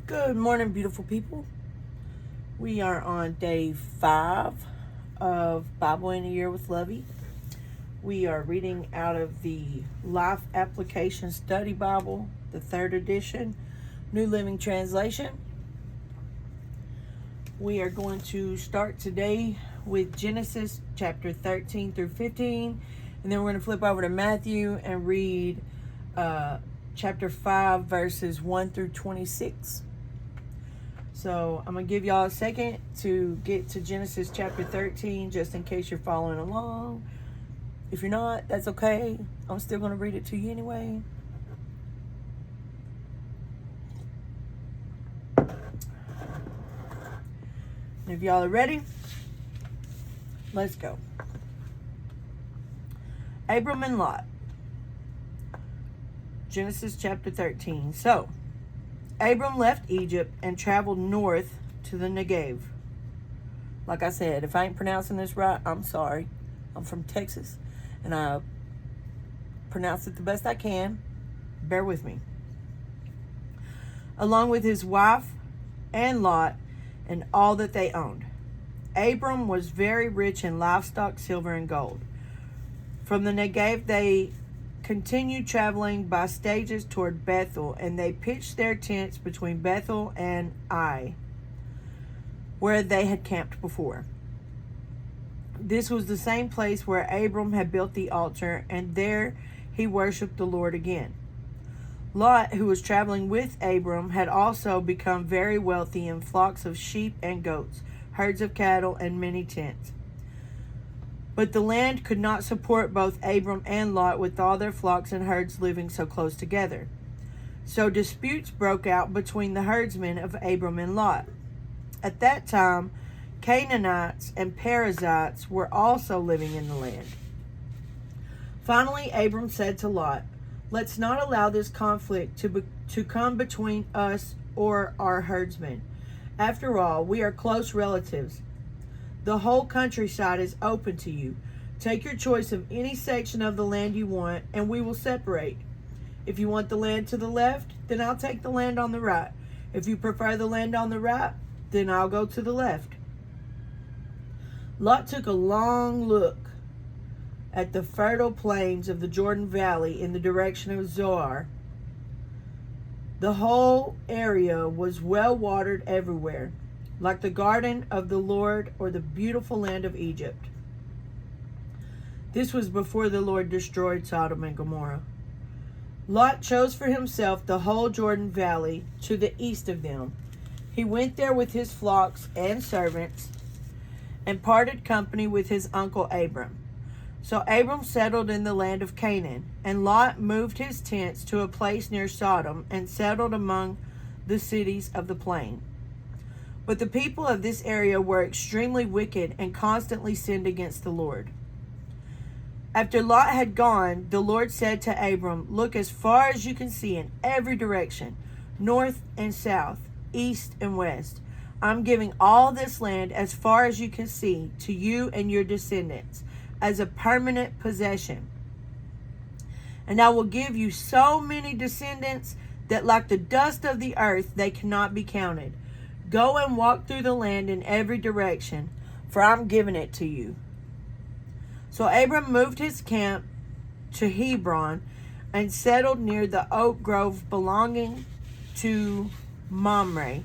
Good morning, beautiful people. We are on day 5 of Bible in a Year with Lovie. We are reading out of the Life Application Study Bible, the 3rd edition, New Living Translation. We are going to start today with Genesis chapter 13 through 15, and then we're going to flip over to Matthew and read chapter 5, verses 1 through 26. So I'm going to give y'all a second to get to Genesis chapter 13, just in case you're following along. If you're not, that's okay. I'm still going to read it to you anyway. And if y'all are ready, let's go. Abram and Lot. Genesis chapter 13. So, Abram left Egypt and traveled north to the Negev. Like I said, if I ain't pronouncing this right, I'm sorry. I'm from Texas, and I pronounce it the best I can. Bear with me. Along with his wife and Lot and all that they owned. Abram was very rich in livestock, silver, and gold. From the Negev, they continued traveling by stages toward Bethel, and they pitched their tents between Bethel and Ai, where they had camped before. This was the same place where Abram had built the altar, and there he worshipped the Lord again. Lot, who was traveling with Abram, had also become very wealthy in flocks of sheep and goats, herds of cattle, and many tents. But the land could not support both Abram and Lot with all their flocks and herds living so close together. So disputes broke out between the herdsmen of Abram and Lot. At that time, Canaanites and Perizzites were also living in the land. Finally, Abram said to Lot, "Let's not allow this conflict to come between us or our herdsmen. After all, we are close relatives. The whole countryside is open to you. Take your choice of any section of the land you want, and we will separate. If you want the land to the left, then I'll take the land on the right. If you prefer the land on the right, then I'll go to the left." Lot took a long look at the fertile plains of the Jordan Valley in the direction of Zoar. The whole area was well watered everywhere, like the garden of the Lord or the beautiful land of Egypt. This was before the Lord destroyed Sodom and Gomorrah. Lot chose for himself the whole Jordan Valley to the east of them. He went there with his flocks and servants and parted company with his uncle Abram. So Abram settled in the land of Canaan, and Lot moved his tents to a place near Sodom and settled among the cities of the plain. But the people of this area were extremely wicked and constantly sinned against the Lord. After Lot had gone, the Lord said to Abram, "Look as far as you can see in every direction, north and south, east and west. I'm giving all this land as far as you can see to you and your descendants as a permanent possession. And I will give you so many descendants that like the dust of the earth they cannot be counted. Go and walk through the land in every direction, for I'm giving it to you." So Abram moved his camp to Hebron and settled near the oak grove belonging to Mamre.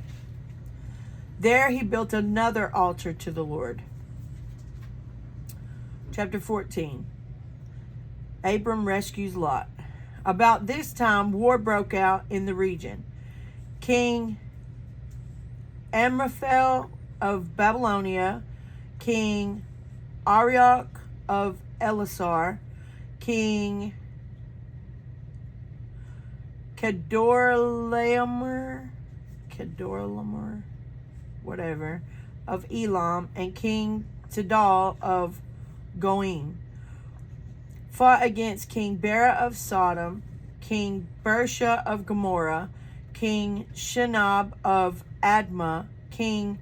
There he built another altar to the Lord. Chapter 14. Abram rescues Lot. About this time, war broke out in the region. King Amraphel of Babylonia, King Arioch of Elasar, King Kedorlaomer, whatever, of Elam, and King Tidal of Goim fought against King Bera of Sodom, King Bersha of Gomorrah, King Shinab of Admah, King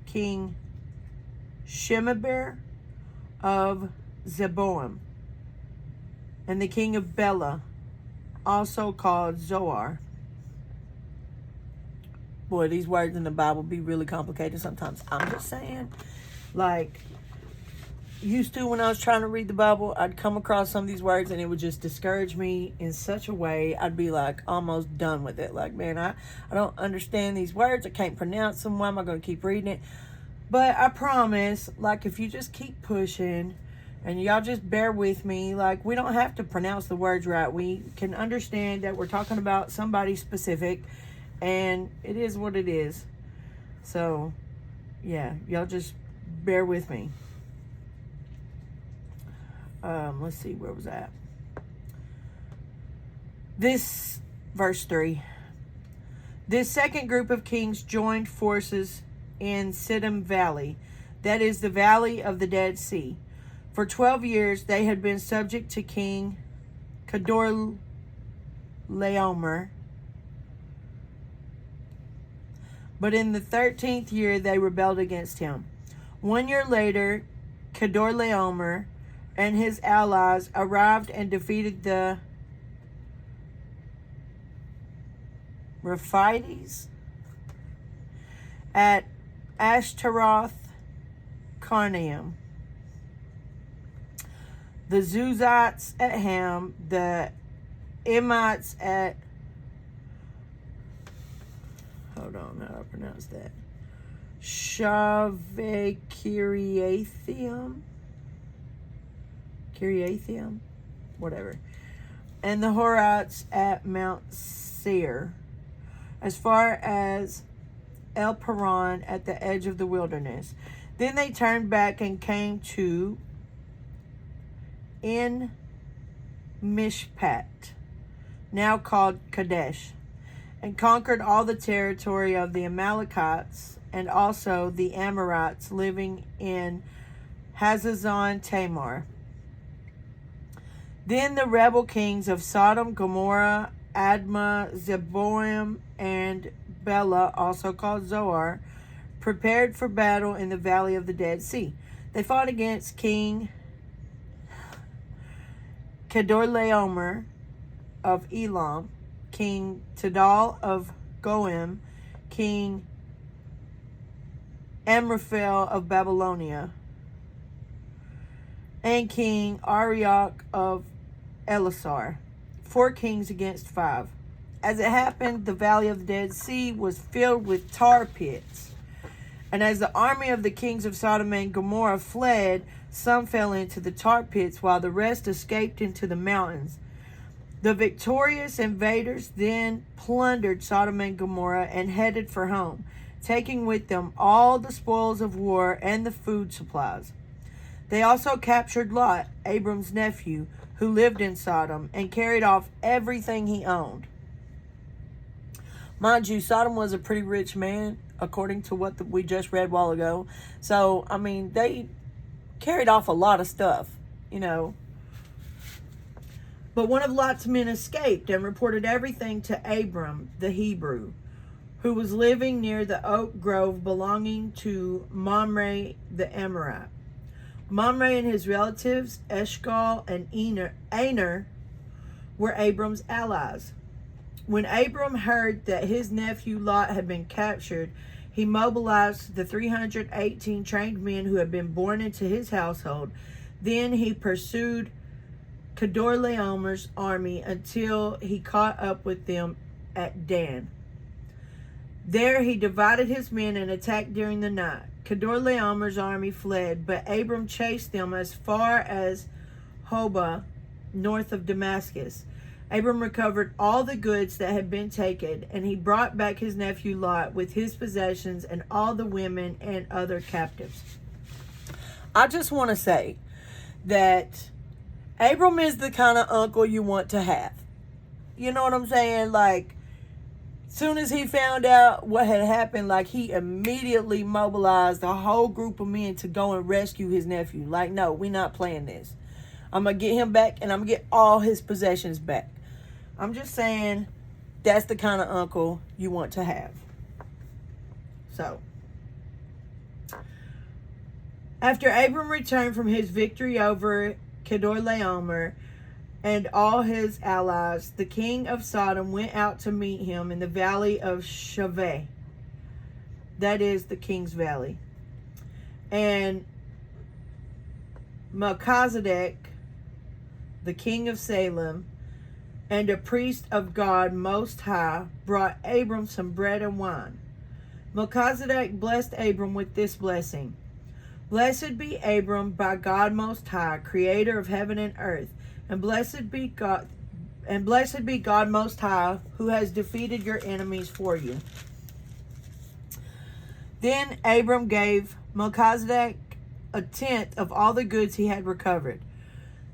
King Shemeber of Zeboim, and the king of Bela also called Zoar. Boy, these words in the Bible be really complicated sometimes. I'm just saying, like, used to when I was trying to read the Bible, I'd come across some of these words and it would just discourage me in such a way. I'd be like almost done with it. Like, man, I don't understand these words. I can't pronounce them. Why am I going to keep reading it? But I promise, like, if you just keep pushing and y'all just bear with me, like, we don't have to pronounce the words right. We can understand that we're talking about somebody specific, and it is what it is. So, yeah, y'all just bear with me. Let's see, where was that? This, verse 3. This second group of kings joined forces in Siddim Valley, that is the valley of the Dead Sea. For 12 years they had been subject to King Kedorlaomer, but in the 13th year they rebelled against him. 1 year later, Kedorlaomer and his allies arrived and defeated the Rephites at Ashtaroth Karnaim, the Zuzites at Ham, the Emites at, hold on, how do I pronounce that? Shavekiriathaim, whatever, and the Horites at Mount Seir, as far as El Paran at the edge of the wilderness. Then they turned back and came to En Mishpat, now called Kadesh, and conquered all the territory of the Amalekites and also the Amorites living in Hazazon Tamar. Then the rebel kings of Sodom, Gomorrah, Admah, Zeboim, and Bela, also called Zoar, prepared for battle in the valley of the Dead Sea. They fought against King Kedorlaomer of Elam, King Tidal of Goim, King Amraphel of Babylonia, and King Arioch of Elasar. 4 kings against 5. As it happened, the valley of the Dead Sea was filled with tar pits. And as the army of the kings of Sodom and Gomorrah fled, some fell into the tar pits, while the rest escaped into the mountains. The victorious invaders then plundered Sodom and Gomorrah and headed for home, taking with them all the spoils of war and the food supplies. They also captured Lot, Abram's nephew, who lived in Sodom, and carried off everything he owned. Mind you, Sodom was a pretty rich man, according to what we just read a while ago. So, I mean, they carried off a lot of stuff, you know. But one of Lot's men escaped and reported everything to Abram, the Hebrew, who was living near the oak grove belonging to Mamre the Amorite. Mamre and his relatives, Eshcol and Aner, were Abram's allies. When Abram heard that his nephew Lot had been captured, he mobilized the 318 trained men who had been born into his household. Then he pursued Kedorlaomer's army until he caught up with them at Dan. There he divided his men and attacked during the night. Kedorlaomer's army fled, but Abram chased them as far as Hobah, north of Damascus. Abram recovered all the goods that had been taken, and he brought back his nephew Lot with his possessions and all the women and other captives. I just want to say that Abram is the kind of uncle you want to have. You know what I'm saying? Like, soon as he found out what had happened, like, he immediately mobilized a whole group of men to go and rescue his nephew. Like, no, we're not playing this. I'm going to get him back, and I'm going to get all his possessions back. I'm just saying, that's the kind of uncle you want to have. So, after Abram returned from his victory over Kedorlaomer and all his allies, the king of Sodom went out to meet him in the valley of Shaveh. That is the king's valley. And Melchizedek, the king of Salem, and a priest of God Most High, brought Abram some bread and wine. Melchizedek blessed Abram with this blessing. Blessed be Abram by God Most High, creator of heaven and earth, and blessed be God Most High, who has defeated your enemies for you. Then Abram gave Melchizedek a tenth of all the goods he had recovered.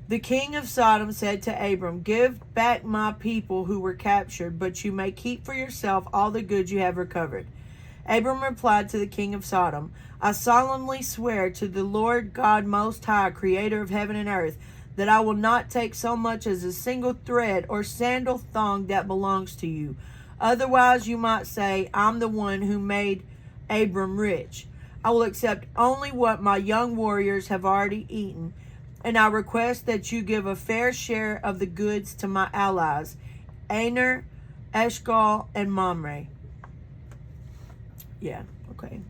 The king of Sodom said to Abram, give back my people who were captured, but you may keep for yourself all the goods you have recovered. Abram replied to the king of Sodom, I solemnly swear to the Lord God Most High, creator of heaven and earth, that I will not take so much as a single thread or sandal thong that belongs to you. Otherwise you might say, I'm the one who made Abram rich. I will accept only what my young warriors have already eaten, and I request that you give a fair share of the goods to my allies, Aner, Eshcol, and Mamre. Yeah, okay.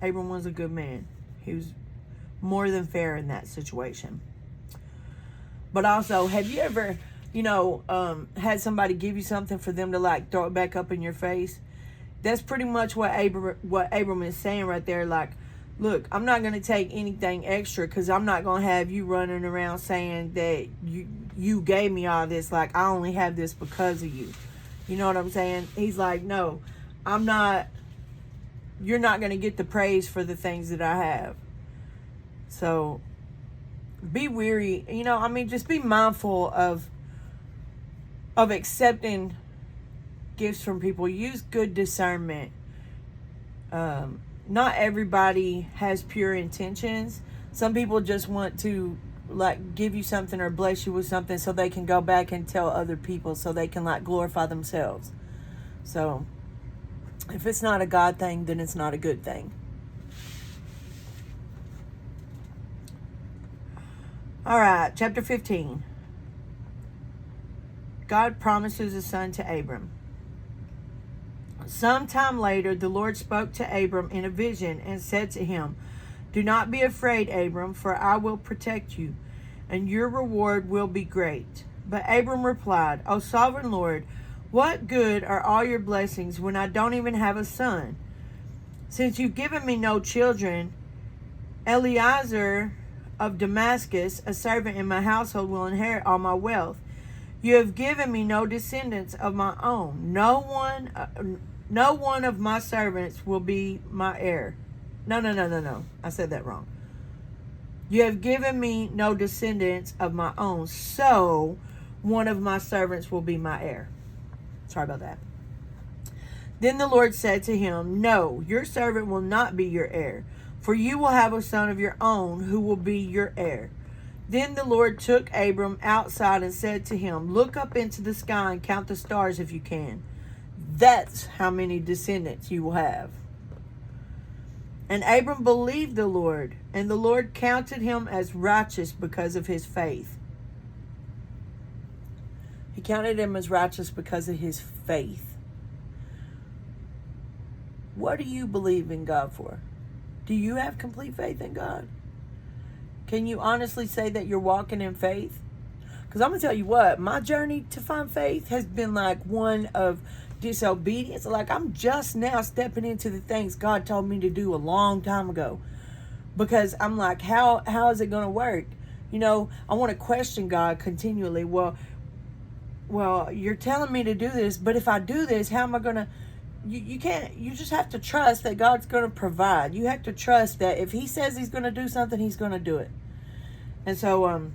Abram was a good man. He was more than fair in that situation. But also, have you ever, had somebody give you something for them to like throw it back up in your face? That's pretty much what Abram is saying right there. Like, look, I'm not going to take anything extra because I'm not going to have you running around saying that you gave me all this. Like, I only have this because of you. You know what I'm saying? He's like, no, I'm not. You're not going to get the praise for the things that I have. So be weary. Just be mindful of accepting gifts from people. Use good discernment. Not everybody has pure intentions. Some people just want to like give you something or bless you with something so they can go back and tell other people so they can like glorify themselves. So if it's not a God thing, then it's not a good thing. All right, chapter 15. God promises a son to Abram. Sometime later, the Lord spoke to Abram in a vision and said to him, do not be afraid, Abram, for I will protect you, and your reward will be great. But Abram replied, O sovereign Lord, what good are all your blessings when I don't even have a son? Since you've given me no children, Eliezer of Damascus, a servant in my household, will inherit all my wealth. You have given me no descendants of my own. No one of my servants will be my heir. No. I said that wrong. You have given me no descendants of my own, so one of my servants will be my heir. Sorry about that. Then the Lord said to him, no, your servant will not be your heir, for you will have a son of your own who will be your heir. Then the Lord took Abram outside and said to him, look up into the sky and count the stars if you can. That's how many descendants you will have. And Abram believed the Lord, and the Lord counted him as righteous because of his faith. He counted him as righteous because of his faith. What do you believe in God for? Do you have complete faith in God? Can you honestly say that you're walking in faith? Because I'm going to tell you what, my journey to find faith has been like one of disobedience. Like I'm just now stepping into the things God told me to do a long time ago. Because I'm like, how is it going to work? I want to question God continually. Well, you're telling me to do this, but if I do this, how am I going to... You can't, you just have to trust that God's going to provide. You have to trust that if he says he's going to do something, he's going to do it. And so,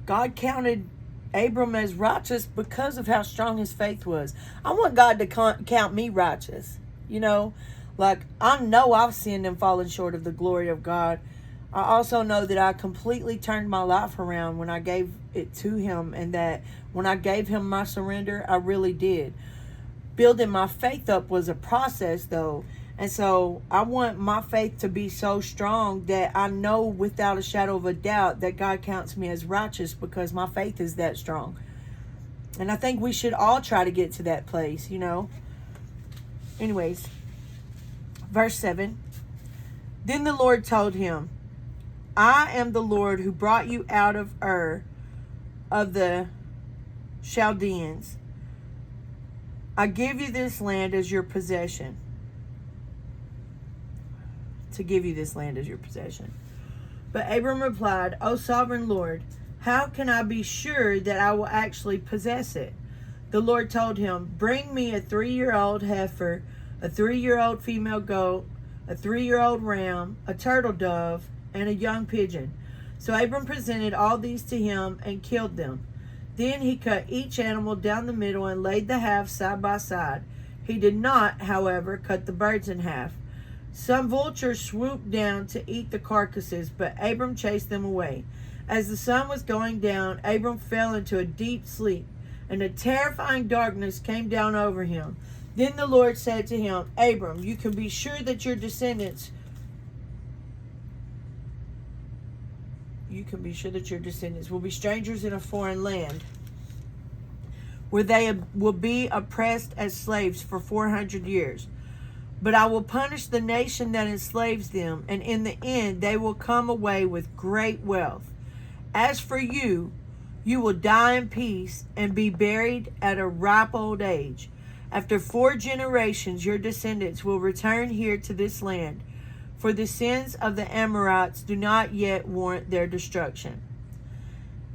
God counted Abram as righteous because of how strong his faith was. I want God to count me righteous. Like I know I've sinned and fallen short of the glory of God. I also know that I completely turned my life around when I gave it to him, and that when I gave him my surrender, I really did. Building my faith up was a process though, And so I want my faith to be so strong that I know without a shadow of a doubt that God counts me as righteous because my faith is that strong. And I think we should all try to get to that place, you know. Anyways, verse 7. Then the Lord told him, I am the Lord who brought you out of Ur of the Chaldeans. I give you this land as your possession. To give you this land as your possession. But Abram replied, O sovereign Lord, how can I be sure that I will actually possess it? The Lord told him, bring me a 3-year-old heifer, a 3-year-old female goat, a 3-year-old ram, a turtle dove, and a young pigeon. So Abram presented all these to him and killed them. Then he cut each animal down the middle and laid the halves side by side. He did not, however, cut the birds in half. Some vultures swooped down to eat the carcasses, but Abram chased them away. As the sun was going down, Abram fell into a deep sleep, and a terrifying darkness came down over him. Then the Lord said to him, Abram, you can be sure that your descendants will be strangers in a foreign land, where they will be oppressed as slaves for 400 years. But I will punish the nation that enslaves them, and in the end they will come away with great wealth. As for you, you will die in peace and be buried at a ripe old age. After 4 generations, your descendants will return here to this land, for the sins of the Amorites do not yet warrant their destruction.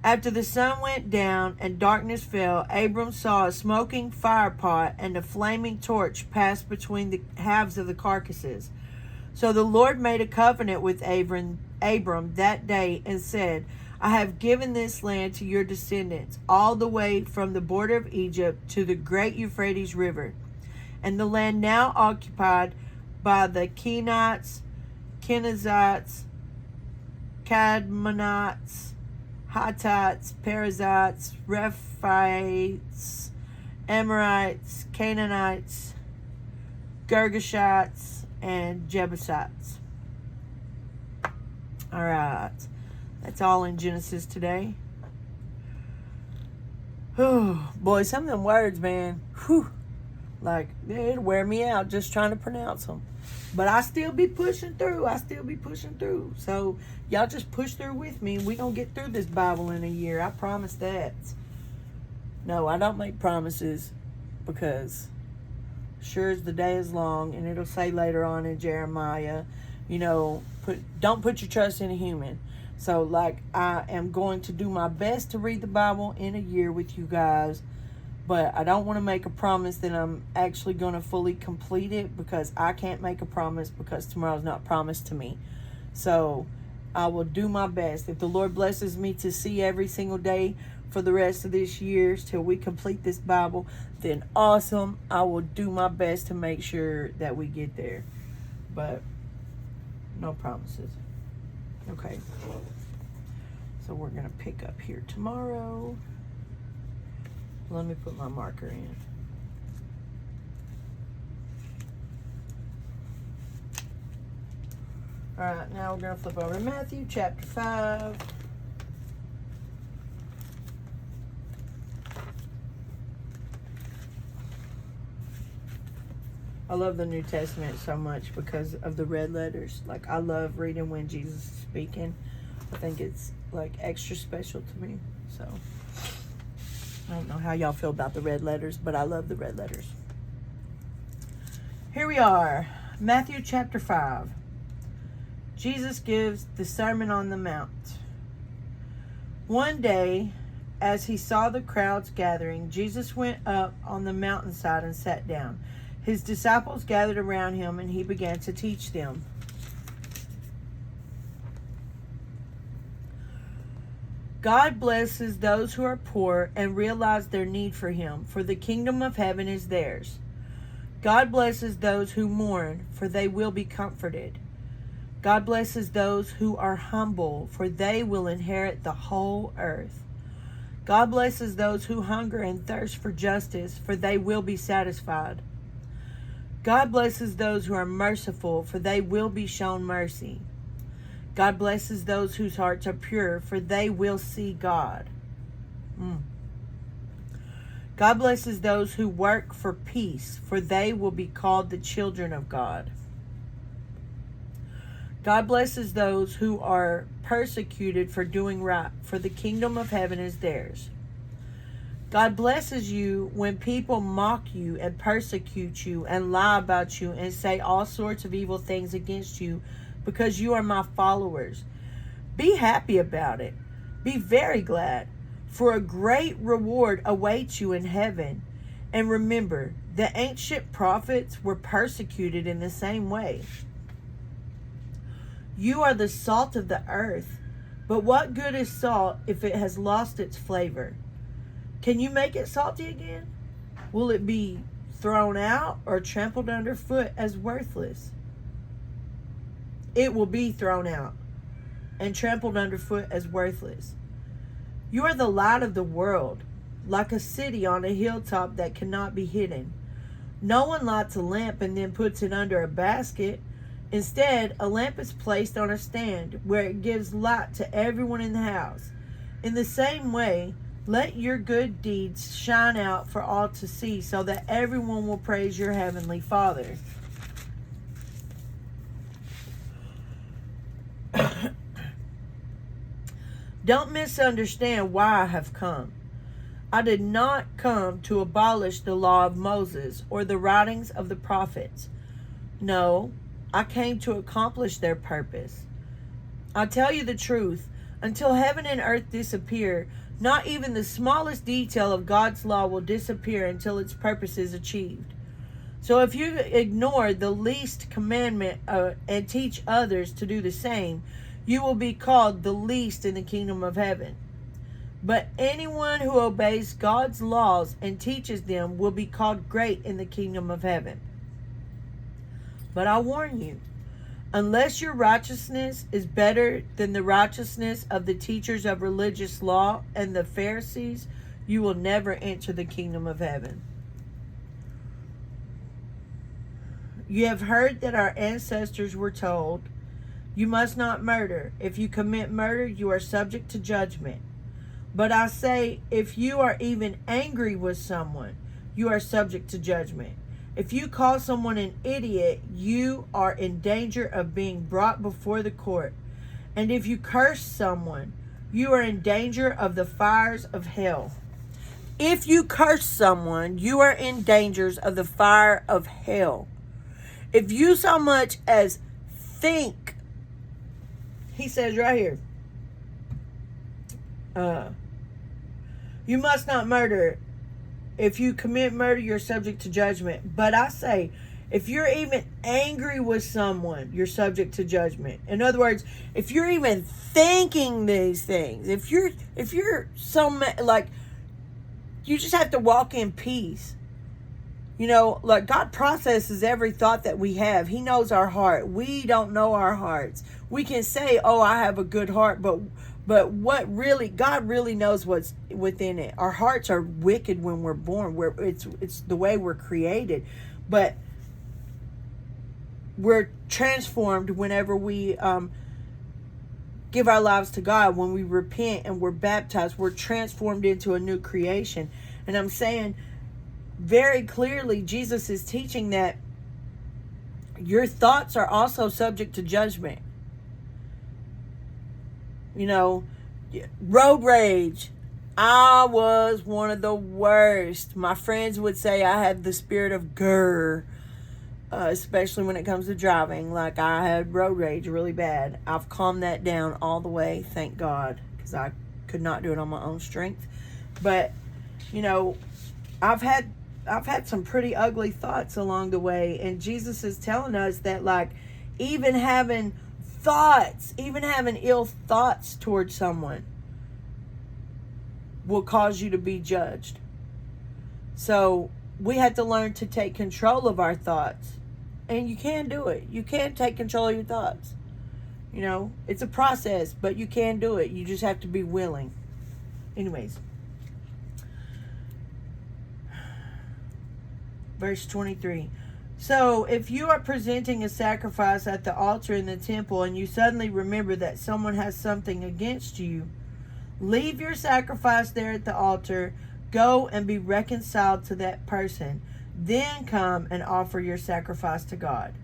After the sun went down and darkness fell, Abram saw a smoking fire pot and a flaming torch pass between the halves of the carcasses. So the Lord made a covenant with Abram that day and said, I have given this land to your descendants, all the way from the border of Egypt to the great Euphrates River, and the land now occupied by the Kenites, Kenizzites, Cadmonites, Hittites, Perizzites, Rephaites, Amorites, Canaanites, Girgashites, and Jebusites. All right. That's all in Genesis today. Oh, boy, some of them words, man. Whew. Like, it'd wear me out just trying to pronounce them. But I still be pushing through. So, y'all just push through with me. We gonna get through this Bible in a year. I promise that. No, I don't make promises because sure as the day is long, and it'll say later on in Jeremiah, you know, don't put your trust in a human. So, like, I am going to do my best to read the Bible in a year with you guys. But I don't want to make a promise that I'm actually going to fully complete it, because I can't make a promise because tomorrow's not promised to me. So I will do my best. If the Lord blesses me to see every single day for the rest of this year till we complete this Bible, then awesome. I will do my best to make sure that we get there. But no promises. Okay. So we're going to pick up here tomorrow. Let me put my marker in. All right, now we're going to flip over to Matthew chapter 5. I love the New Testament so much because of the red letters. Like, I love reading when Jesus is speaking. I think it's, like, extra special to me. So I don't know how y'all feel about the red letters, but I love the red letters. Here we are, Matthew chapter 5. Jesus gives the Sermon on the Mount. One day, as he saw the crowds gathering, Jesus went up on the mountainside and sat down. His disciples gathered around him, and he began to teach them. God blesses those who are poor and realize their need for him, for the kingdom of heaven is theirs. God blesses those who mourn, for they will be comforted. God blesses those who are humble, for they will inherit the whole earth. God blesses those who hunger and thirst for justice, for they will be satisfied. God blesses those who are merciful, for they will be shown mercy. God blesses those whose hearts are pure, for they will see God. God blesses those who work for peace, for they will be called the children of God. God blesses those who are persecuted for doing right, for the kingdom of heaven is theirs. God blesses you when people mock you and persecute you and lie about you and say all sorts of evil things against you because you are my followers. Be happy about it. Be very glad, for a great reward awaits you in heaven. And remember, the ancient prophets were persecuted in the same way. You are the salt of the earth, but what good is salt if it has lost its flavor? Can you make it salty again? Will it be thrown out or trampled underfoot as worthless? It will be thrown out and trampled underfoot as worthless. You are the light of the world, like a city on a hilltop that cannot be hidden. No one lights a lamp and then puts it under a basket. Instead, a lamp is placed on a stand where it gives light to everyone in the house. In the same way, let your good deeds shine out for all to see, so that everyone will praise your heavenly Father. Don't misunderstand why I have come. I did not come to abolish the law of Moses or the writings of the prophets. No, I came to accomplish their purpose. I tell you the truth, until heaven and earth disappear, not even the smallest detail of God's law will disappear until its purpose is achieved. So if you ignore the least commandment and teach others to do the same, you will be called the least in the kingdom of heaven. But anyone who obeys God's laws and teaches them will be called great in the kingdom of heaven. But I warn you, unless your righteousness is better than the righteousness of the teachers of religious law and the Pharisees, you will never enter the kingdom of heaven. You have heard that our ancestors were told, you must not murder. If you commit murder, you are subject to judgment. But I say, if you are even angry with someone, you are subject to judgment. If you call someone an idiot, you are in danger of being brought before the court. And if you curse someone, you are in danger of the fires of hell. If you curse someone, you are in dangers of the fire of hell. If you so much as think, he says right here, you must not murder. If you commit murder, you're subject to judgment. But I say, if you're even angry with someone, you're subject to judgment. In other words, if you're even thinking these things, if you're so like, you just have to walk in peace. You know, like God processes every thought that we have. He knows our heart. We don't know our hearts. We can say, oh, I have a good heart, but what really, God really knows what's within it. Our hearts are wicked when we're born. It's the way we're created. But we're transformed whenever we give our lives to God. When we repent and we're baptized, we're transformed into a new creation. And I'm saying very clearly, Jesus is teaching that your thoughts are also subject to judgment. You know, road rage. I was one of the worst. My friends would say I had the spirit of grr, especially when it comes to driving. Like, I had road rage really bad. I've calmed that down all the way, thank God, because I could not do it on my own strength. But, you know, I've had some pretty ugly thoughts along the way, and Jesus is telling us that, like, even having ill thoughts towards someone will cause you to be judged. So we have to learn to take control of our thoughts, and you can do it. You can take control of your thoughts. You know, it's a process, but you can do it. You just have to be willing. Anyways, verse 23. So, if you are presenting a sacrifice at the altar in the temple and you suddenly remember that someone has something against you, leave your sacrifice there at the altar, go and be reconciled to that person. Then come and offer your sacrifice to God.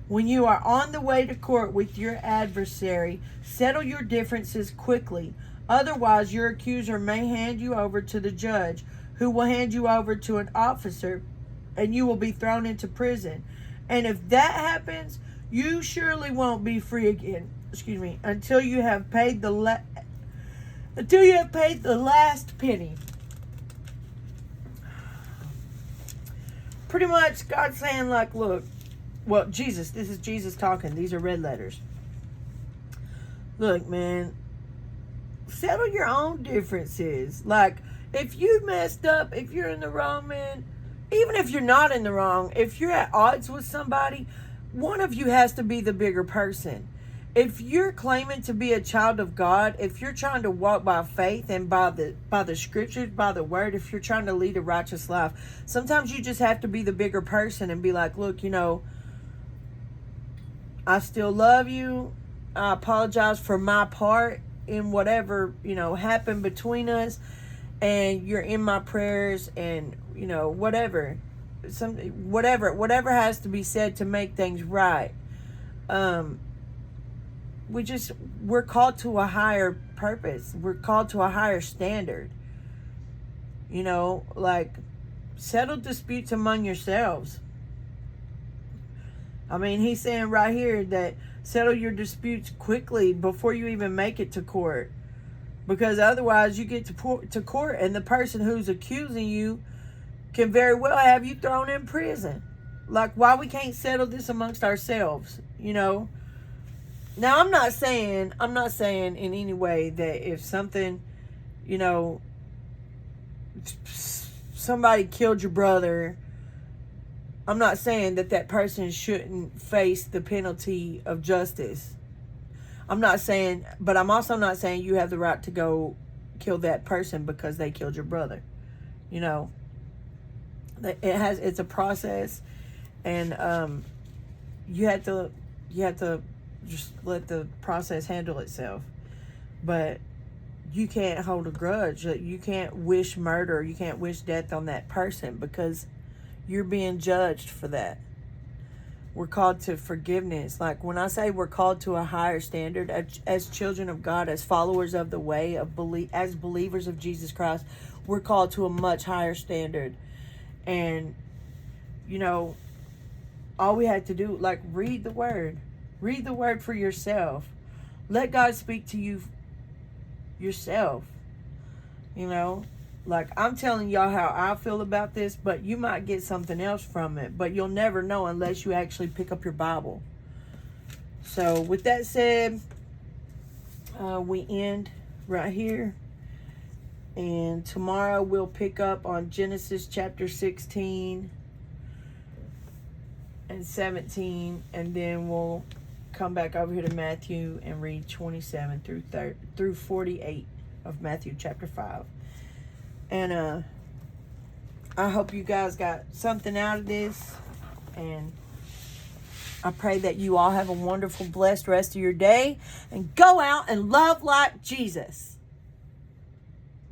When you are on the way to court with your adversary, settle your differences quickly. Otherwise, your accuser may hand you over to the judge, who will hand you over to an officer, and you will be thrown into prison. And if that happens, you surely won't be free again. Until you have paid the last penny. Pretty much, God's saying, like, look, well, Jesus, this is Jesus talking. These are red letters. Look, man, settle your own differences. Like, if you messed up, if you're in the wrong, man, even if you're not in the wrong, if you're at odds with somebody, one of you has to be the bigger person. If you're claiming to be a child of God, if you're trying to walk by faith and by the scriptures, by the word, if you're trying to lead a righteous life, sometimes you just have to be the bigger person and be like, look, I still love you. I apologize for my part in whatever, happened between us. And you're in my prayers, and, whatever. Whatever has to be said to make things right. We're called to a higher purpose. We're called to a higher standard. Like, settle disputes among yourselves. I mean, he's saying right here that settle your disputes quickly before you even make it to court. Because otherwise you get to court and the person who's accusing you can very well have you thrown in prison. Like, why we can't settle this amongst ourselves, Now, I'm not saying in any way that if something, somebody killed your brother, I'm not saying that person shouldn't face the penalty of justice. I'm also not saying you have the right to go kill that person because they killed your brother. It's a process, and you have to just let the process handle itself. But you can't hold a grudge. You can't wish murder. You can't wish death on that person because you're being judged for that. We're called to forgiveness. Like, when I say we're called to a higher standard as children of God, as followers of the way, as believers of Jesus Christ, we're called to a much higher standard. And, all we had to do, like, read the word. Read the word for yourself. Let God speak to you yourself. Like, I'm telling y'all how I feel about this, but you might get something else from it. But you'll never know unless you actually pick up your Bible. So, with that said, we end right here. And tomorrow we'll pick up on Genesis chapter 16 and 17. And then we'll come back over here to Matthew and read 27 through 48 of Matthew chapter 5. And I hope you guys got something out of this. And I pray that you all have a wonderful, blessed rest of your day. And go out and love like Jesus.